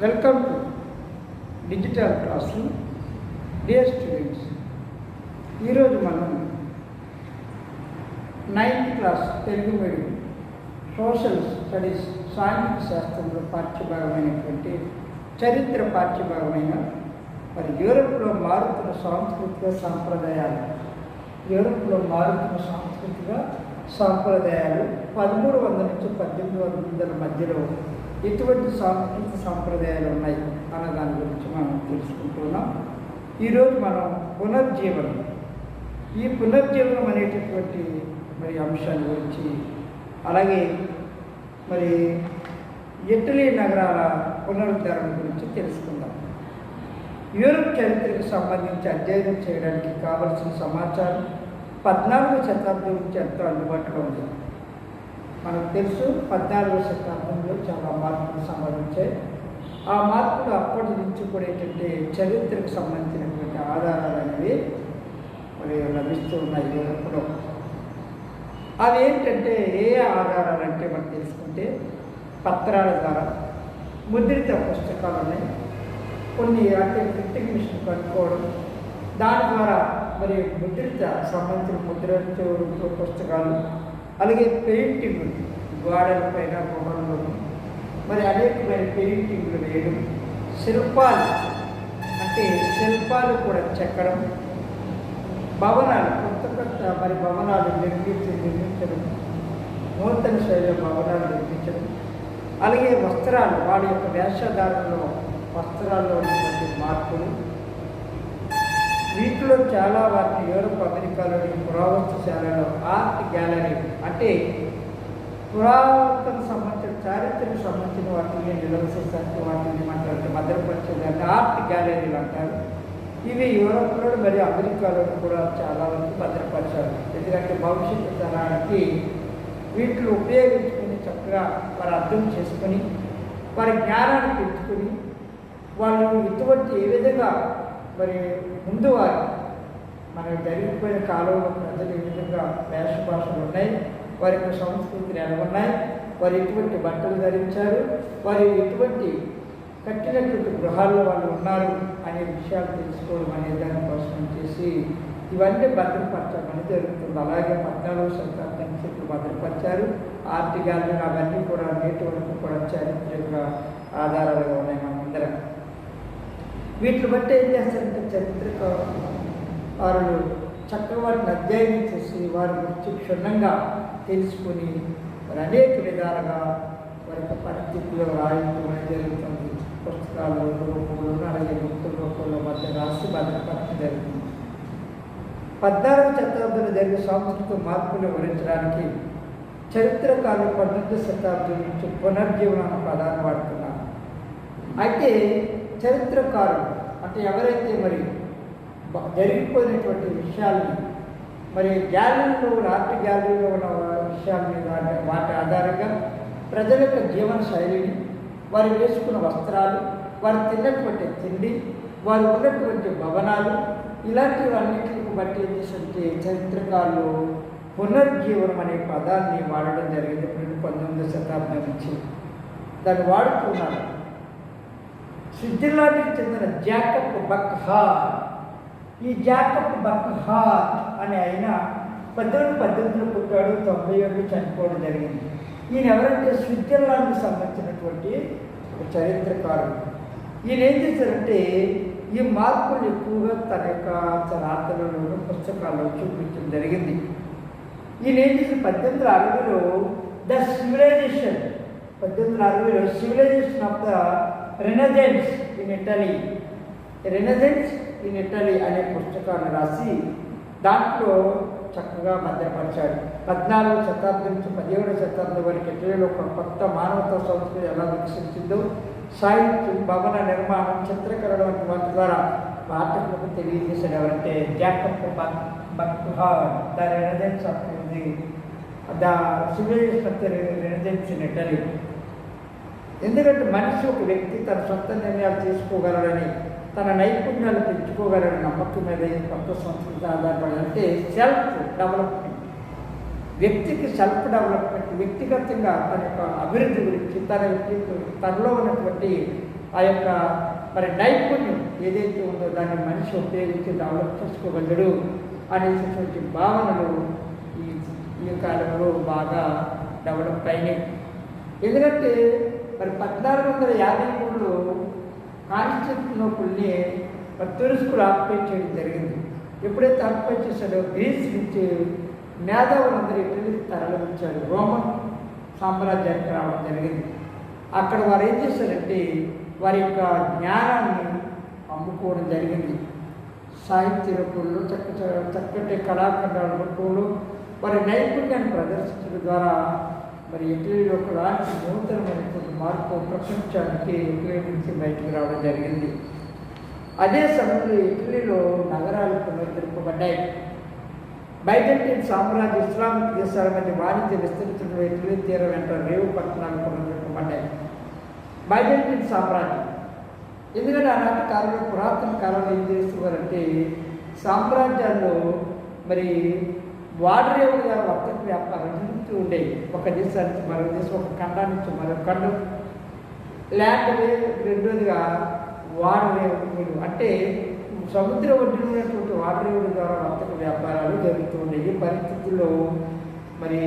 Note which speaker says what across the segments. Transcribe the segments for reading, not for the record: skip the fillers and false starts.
Speaker 1: Welcome to digital class room. Dear students, ఈరోజు మనం 9th class Telugu medium social studies సాంఘిక శాస్త్రంలో పాఠ్యభాగమైనటువంటి చరిత్ర పాఠ్యభాగమైన మరి యూరోప్లో మారుతున్న సాంస్కృతిక సాంప్రదాయాలు 1300 నుంచి 1800 మధ్యలో ఎటువంటి సాంస్కృతిక సాంప్రదాయాలు ఉన్నాయి అన్న దాని గురించి మనం తెలుసుకుంటున్నాం. ఈరోజు మనం పునర్జీవనం, ఈ పునర్జీవనం అనేటటువంటి మరి అంశాల గురించి, అలాగే మరి ఇటలీ నగరాల పునరుద్ధరణ గురించి తెలుసుకుందాం. యూరోప్ చరిత్రకు సంబంధించి అధ్యయనం చేయడానికి కావలసిన సమాచారం 14వ శతాబ్దం నుంచి ఎంతో అందుబాటులో ఉంది. మనకు తెలుసు 14వ శతాబ్దంలో చాలా మార్పులు సంభవించాయి. ఆ మార్పులు అప్పటి నుంచి కూడా ఏంటంటే చరిత్రకు సంబంధించినటువంటి ఆధారాలు అనేవి మరి లభిస్తూ ఉన్నాయి యూరోప్లో. అవి ఏంటంటే ఏ ఆధారాలు అంటే మనం తెలుసుకుంటే పత్రాల ద్వారా, ముద్రిత పుస్తకాలు ఉన్నాయి, కొన్ని అంటే ప్రింటింగ్ మిషన్ కట్టుకోవడం, దాని ద్వారా మరి ముద్రిత సంబంధించిన ముద్రిత పుస్తకాలు, అలాగే పెయింటింగ్ గోడల పైన బొమ్మలు, మరి అనేకమైన పెయింటింగ్లు వేయడం, శిల్పాలు అంటే శిల్పాలు కూడా చెక్కడం, భవనాలు కొత్త మరి భవనాలు నిర్మించడం, నూతన శైలి భవనాలు నిర్మించడం, అలాగే వస్త్రాలు, వాడి యొక్క వేషధారణలో వస్త్రాల్లో ఉన్నటువంటి మార్పులు, వీటిలో చాలా వాటిని యూరోప్, అమెరికాలోని పురావస్తుశాలలో ఆర్ట్ గ్యాలరీ అంటే పురాతన సంబంధించిన చారిత్రకు సంబంధించిన వాటిని నిలవసేసరికి వాటిని ఏమంటారంటే భద్రపరిచేదాన్ని ఆర్ట్ గ్యాలరీలు అంటారు. ఇవి యూరోప్లో మరియు అమెరికాలో కూడా చాలా వరకు భద్రపరిచారు. ఎందుకంటే భవిష్యత్తు తరానికి వీటిని ఉపయోగించుకొని చక్కగా వారు అర్థం చేసుకొని వారి జ్ఞానాన్ని పెంచుకొని వాళ్ళు ఇటువంటి ఏ విధంగా మరి ముందు వారు మనకు జరిగిపోయిన కాలంలో ప్రజలు ఏ విధంగా వేషభాషలు ఉన్నాయి, వారి యొక్క సంస్కృతిని ఎలా ఉన్నాయి, వారు ఎటువంటి బట్టలు ధరించారు, వారు ఎటువంటి కట్టినటువంటి గృహాల్లో వాళ్ళు ఉన్నారు అనే విషయాలు తెలుసుకోవడం అనే దానికోసం చేసి ఇవన్నీ భద్రపరచడం అనేది జరుగుతుంది. అలాగే 14వ శతాబ్దం నుంచి ఇప్పుడు భద్రపరిచారు. ఆర్ట్ గ్యాలరీ అవన్నీ కూడా నేటి వరకు కూడా చారిత్రక ఆధారాలుగా ఉన్నాయి మన ముందర. వీటిని బట్టి ఏం చేస్తారంటే చరిత్రకారులు చక్కగా వాటిని అధ్యయనం చేసి వారి గురించి క్షుణ్ణంగా తెలుసుకుని మరి అనేక విధాలుగా వారి యొక్క పరిస్థితుల్లో రాయటం అనేది జరుగుతుంది. పుస్తకాలు రూపంలో, అలాగే గుర్తుల రూపంలో మధ్య రాసి భద్రపరచడం జరుగుతుంది. 14వ శతాబ్దంలో జరిగే సాంస్కృతిక మార్పులు వివరించడానికి చరిత్రకారులు 18వ శతాబ్దం నుంచి పునర్జీవనం అన్న పదాన్ని వాడుతున్నారు. అయితే చరిత్రకారులు అంటే ఎవరైతే మరి జరిగిపోయినటువంటి విషయాలని మరి గ్యాలరీలో ఆర్ట్ గ్యాలరీలో ఉన్న విషయాల మీద వాటి ఆధారంగా ప్రజల యొక్క జీవన శైలిని, వారు వేసుకున్న వస్త్రాలు, వారు తిన్నటువంటి తిండి, వారు ఉన్నటువంటి భవనాలు, ఇలాంటివన్నింటిని బట్టి ఏం చేస్తుంటే చరిత్రకారులు పునర్జీవనం అనే పదాన్ని వాడడం జరిగింది. 19వ శతాబ్దం నుంచి దాన్ని వాడుతున్నారు. స్విట్జర్లాండ్కి చెందిన జాకబ్ బక్హార్, ఈ జాకబ్ బక్హార్ అనే ఆయన 1818లో పుట్టాడు, 97లో చనిపోవడం జరిగింది. ఈయన ఎవరంటే స్విట్జర్లాండ్కి సంబంధించినటువంటి ఒక చరిత్రకారుడు. ఈయన ఏం చేశారంటే ఈ మార్పులు ఎక్కువగా తన యొక్క రాతలలో పుస్తకాల్లో చూపించడం జరిగింది. ఈయన ఏం చేసిన 1860లో ద సివిలైజేషన్, 1860లో civilisation of the renaissance in Italy, renaissance in Italy అనే పుస్తకాన్ని రాసి దాంట్లో చక్కగా భద్రపరిచాడు. 14వ శతాబ్దం నుంచి 17వ శతాబ్దం వరకు ఇటలీలో ఒక కొత్త మానవతా సంస్కృతి ఎలా వికసించిందో సాహిత్యం, భవన నిర్మాణం, చిత్రకరణ వంటి వాటి ద్వారా పాఠకులకు తెలియజేశాడు. ఎవరంటే Jacob Burckhardt, the renaissance of the civilisation of the renaissance in Italy. ఎందుకంటే మనిషి ఒక వ్యక్తి తన సొంత నిర్ణయాలు తీసుకోగలడని, తన నైపుణ్యాలు పెంచుకోగలడని నమ్మకం మీద కొత్త సంస్కృతి ఆధారపడి అంటే సెల్ఫ్ డెవలప్మెంట్, వ్యక్తికి సెల్ఫ్ డెవలప్మెంట్, వ్యక్తిగతంగా తన యొక్క అభివృద్ధి గురించి, తనలో ఉన్నటువంటి ఆ యొక్క మరి నైపుణ్యం ఏదైతే ఉందో దాన్ని మనిషి ఉపయోగించి డెవలప్ చేసుకోగలడు అనేటటువంటి భావనలు ఈ కాలంలో బాగా డెవలప్ అయినాయి. ఎందుకంటే మరి 1453లో కాన్స్టాంటినోపుల్ని మరి తురుస్కులు ఆక్యుపై చేయడం జరిగింది. ఎప్పుడైతే ఆక్యుపై చేశాడో గ్రీస్ నుంచి మేధావులందరూ ఇటలీకి తరలించారు. రోమన్ సామ్రాజ్యానికి రావడం జరిగింది. అక్కడ వారు ఏం చేశారంటే వారి యొక్క జ్ఞానాన్ని అమ్ముకోవడం జరిగింది. సాహిత్య రూపంలో చక్కటి కళాఖండాల రూపంలో వారి నైపుణ్యాన్ని ప్రదర్శించడం ద్వారా మరి ఇటలీలో ఒకలాంటి నూతనమైనటువంటి మార్పు ప్రపంచానికి ఇటలీ నుంచి బయటకు రావడం జరిగింది. అదే సమయంలో ఇటలీలో నగరాలు పునరుద్ధరింపబడ్డాయి. బైజంటైన్ సామ్రాజ్య ఇస్లామిక్ దేశాల మధ్య వాణిజ్య విస్తరించడంలో ఇటలీ తీరం వెంట రేవు పట్టణాలు పునరుద్ధరింపబడ్డాయి. బైజంటైన్ సామ్రాజ్యం ఎందుకంటే ఆనాటి కాలంలో పురాతన కాలంలో ఏం చేసేవారంటే సామ్రాజ్యాల్లో మరి వాడరేవుల గారు వర్తక వ్యాపారం జరుగుతూ ఉండేవి. ఒక దేశానికి మరొక దేశం, ఒక ఖండం నుంచి మరొక ఖండం. ల్యాండ్ రెండోదిగా వాడరేవులు అంటే సముద్ర ఒడ్డున ఉన్నటువంటి వాడరేవుల ద్వారా వర్తక వ్యాపారాలు జరుగుతూ ఉండేవి. ఈ పరిస్థితుల్లో మరి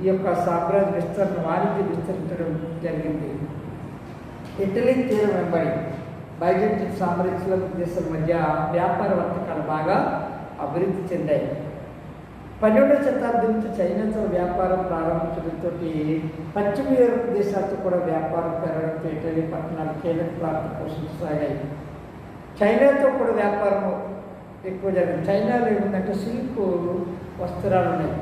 Speaker 1: ఈ యొక్క సామ్రాజ్య విస్తరణ వాణిజ్యం విస్తరించడం జరిగింది. ఇటలీ తీరం వెంబడి బైజంటైన్ సామ్రాజ్య ఇస్లామిక్ దేశాల మధ్య వ్యాపార వర్తకాలు బాగా అభివృద్ధి చెందాయి. 12వ శతాబ్దం నుంచి చైనాతో వ్యాపారం ప్రారంభించడంతో పశ్చిమ యూరోప్ దేశాలతో కూడా వ్యాపారం పెరగడంతో ఇటలీ పట్టణాలు కీలక పాత్ర పోషించసాగాయి. చైనాతో కూడా వ్యాపారం ఎక్కువ జరిగింది. చైనాలో ఏముందంటే సిల్క్ వస్త్రాలు ఉన్నాయి.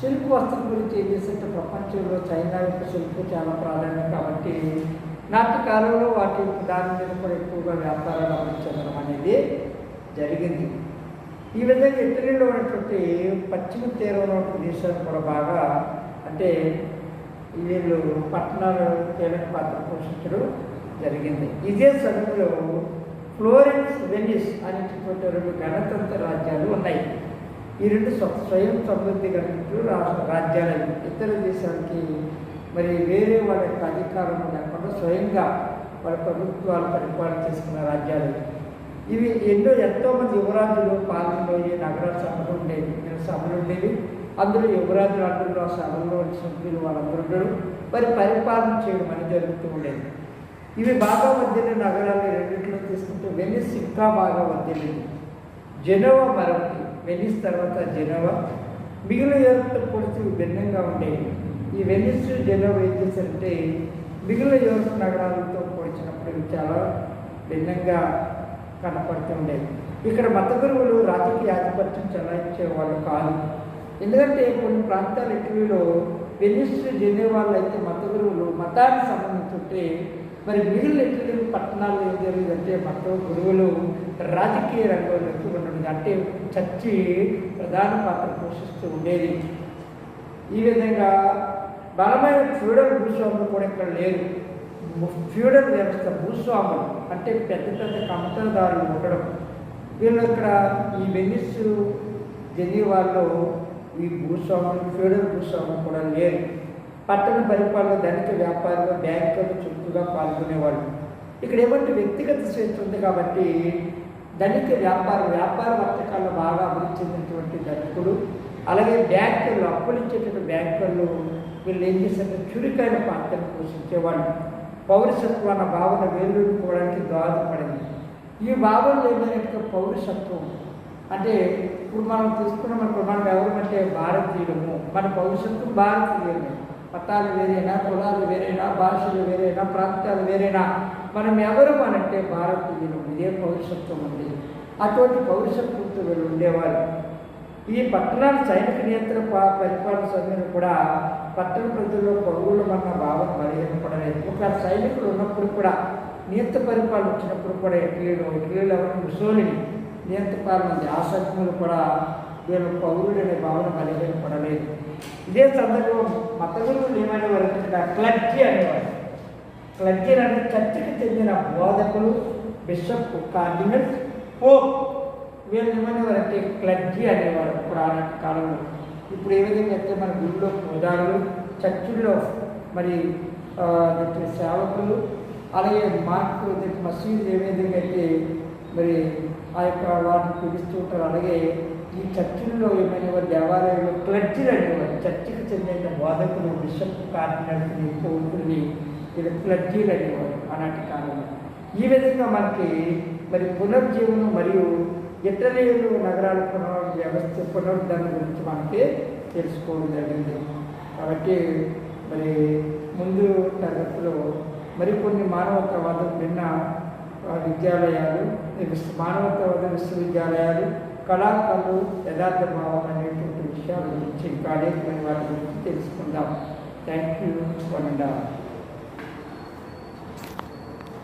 Speaker 1: సిల్క్ వస్త్రం గురించి ఏం చేస్తుంటే ప్రపంచంలో చైనా యొక్క సిల్క్ చాలా ప్రాధాన్యం కాబట్టి నాటి కాలంలో వాటి దాని మీద కూడా ఎక్కువగా వ్యాపారాలు అభివృద్ధి అనేది జరిగింది. ఈ విధంగా ఇటలీలో ఉన్నటువంటి పశ్చిమ తీరంలో ఉన్న దేశాలు కూడా బాగా అంటే వీళ్ళు పట్టణాలు కీలక పాత్ర పోషించడం జరిగింది. ఇదే సమయంలో ఫ్లోరెన్స్, వెనిస్ అనేటటువంటి 2 గణతంత్ర రాజ్యాలు ఉన్నాయి. ఈ 2 స్వయం సమృద్ధి కలిగిన రాజ్యాలు ఇతర దేశానికి మరి వేరే వాళ్ళ యొక్క అధికారం లేకుండా స్వయంగా వాళ్ళ ప్రభుత్వాలు పరిపాలన చేసుకున్న రాజ్యాలు ఇవి. ఎంతోమంది యువరాజులు పాలనలో నగర సభలు ఉండేవి. అందులో యువరాజులు అంటున్న సభల్లో సభ్యులు వాళ్ళందరూ ఉండరు. మరి పరిపాలన చేయడం అనేది జరుగుతూ ఉండేది. ఇవి బాగా వర్ధిల్లిన నగరాలు రెండింటిలో తీసుకుంటే వెనిస్ ఇంకా బాగా వర్ధిల్లింది. జెనోవా మరొకటి, వెనిస్ తర్వాత జెనోవా. మిగిలిన యూరోప్తో పోలిస్తే భిన్నంగా ఉండేవి. ఈ వెనిస్, జెనోవా ఏం చేశారంటే మిగిలిన యూరోప్ నగరాలతో పోల్చినప్పుడు ఇవి చాలా భిన్నంగా కనపడుతూ ఉండేది. ఇక్కడ మత గురువులు రాజకీయ ఆధిపత్యం చెలాయించే వాళ్ళు కాదు. ఎందుకంటే కొన్ని ప్రాంతాలు ఇటలీలో వెనిస్, జెనోవాలో అయితే మత గురువులు మతానికి సంబంధించుంటే మరి మిగిలిన ఇటలీ పట్టణాల్లో ఏం జరిగిందంటే మత గురువులు రాజకీయ రంగంలోకి ఉండడం అంటే చర్చి ప్రధాన పాత్ర పోషిస్తూ ఉండేది. ఈ విధంగా బలమైన ఫ్యూడల్ భూస్వాములు కూడా ఇక్కడ లేరు. ఫ్యూడల్ వ్యవస్థ భూస్వాములు అంటే పెద్ద పెద్ద కమతదారులు ఉండడం. వీళ్ళు ఇక్కడ ఈ వెనిస్, జెనీవాలో ఈ భూస్వాములు ఫ్యూడల్ భూస్వాములు కూడా లేరు. పట్టణ పరిపాలన ధనిక వ్యాపారులు, బ్యాంకులు చురుకుగా పాల్గొనేవాళ్ళు. ఇక్కడ ఏమంటే వ్యక్తిగత స్వేచ్ఛ ఉంది కాబట్టి ధనిక వ్యాపార వర్తకాల్లో బాగా అభివృద్ధి చెందినటువంటి ధనికులు, అలాగే బ్యాంకులు అప్పులు ఇచ్చేటువంటి బ్యాంకులు వీళ్ళు ఏం చేశారంటే చురుకైన పాత్రను పోషించేవాళ్ళు. పౌరసత్వం అన్న భావన వేలుకోవడానికి దోహదపడింది. ఈ భావనలో ఏమైనట్టుగా పౌరసత్వం అంటే ఇప్పుడు మనం తీసుకున్నామనుకో, మనం ఎవరంటే భారతీయులము, మన పౌరసత్వం భారతీయులమే. మతాలు వేరైనా, కులాలు వేరైనా, భాషలు వేరైనా, ప్రాంతాలు వేరైనా మనం ఎవరు అనంటే భారతీయులు. ఇదే పౌరసత్వం ఉంది. అటువంటి పౌరసత్వంతో వీళ్ళు ఉండేవారు. ఈ పట్టణాల సైనిక నియంత్రణ పరిపాలన సమయంలో కూడా పట్టణ ప్రజల్లో పౌరులు అన్న భావన బలహీనపడలేదు. ఒక సైనికులు ఉన్నప్పుడు కూడా నియంత పరిపాలన వచ్చినప్పుడు కూడా ఇటలీలో ఎవరు ముసోలిని నియంత పాలన ఉంది. ఆ సమయంలో కూడా వీళ్ళు పౌరులు అనే భావన బలహీనపడలేదు. ఇదే సందర్భంలో మత గురువులు ఏమనేవారు అంటే క్లర్జీ అనేవారు. క్లర్జీ అంటే చర్చికి చెందిన బోధకులు, బిషప్, కార్డినల్స్, పోప్ వీళ్ళు ఏమనేవారంటే క్లర్జీ అనేవారు పురాణ కాలంలో. ఇప్పుడు ఏ విధంగా అయితే మన గుడిలో పూజారులు, చర్చిల్లో మరి సేవకులు, అలాగే మార్పు మసీదు ఏ విధంగా అయితే మరి ఆ యొక్క వాటిని పిలుస్తూ ఉంటారు. అలాగే ఈ చర్చిల్లో ఏమైనా దేవాలయంలో క్లర్జీలు అనేవారు, చర్చికి చెందిన బోధకులు, బిషప్, కార్డినల్స్ని, పోపుల్ని వీళ్ళు క్లర్జీలు అనేవారు ఆనాటి కాలంలో. ఈ విధంగా మనకి మరి పునర్జీవనం మరియు ఇటలీలు నగరాల పునరుద్ధరణ గురించి మనకి తెలుసుకోవడం జరిగింది. కాబట్టి మరి ముందు తరగతిలో మరికొన్ని మానవతావాదం భిన్న విద్యాలయాలు, మానవతావాద విశ్వవిద్యాలయాలు, కళాకారులు, యథార్థ భావం అనేటువంటి విషయాల గురించి, కాలేజీ వాటి గురించి తెలుసుకుందాం. Thank you.